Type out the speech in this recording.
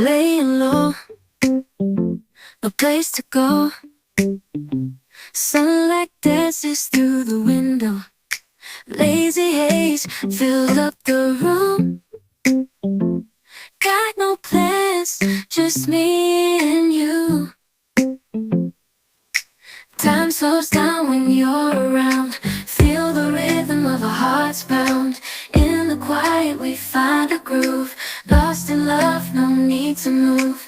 Laying low, no place to go. Sunlight dances through the window. Lazy haze fills up the room. Got no plans, just me and you. Time slows down when you're around. Feel the rhythm of our hearts pound. In the quiet we find a groove. Lost in love, no need to move.